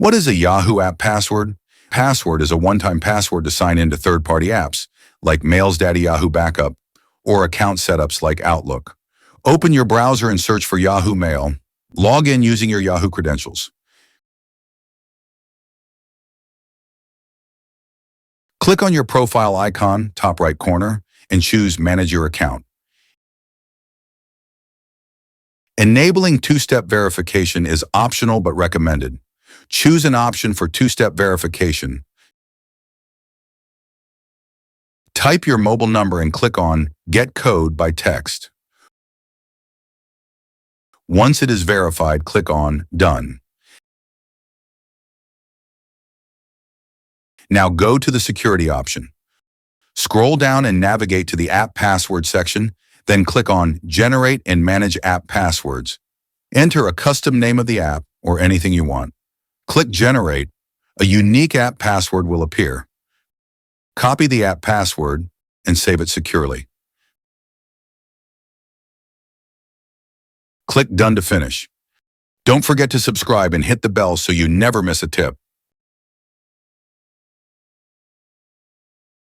What is a Yahoo app password? Password is a one-time password to sign into third-party apps, like MailsDaddy Yahoo Backup, or account setups like Outlook. Open your browser and search for Yahoo Mail. Log in using your Yahoo credentials. Click on your profile icon, top right corner, and choose Manage Your Account. Enabling two-step verification is optional but recommended. Choose an option for two-step verification. Type your mobile number and click on Get Code by Text. Once it is verified, click on Done. Now go to the security option. Scroll down and navigate to the App Password section, then click on Generate and Manage App Passwords. Enter a custom name of the app or anything you want. Click Generate. A unique app password will appear. Copy the app password and save it securely. Click Done to finish. Don't forget to subscribe and hit the bell so you never miss a tip.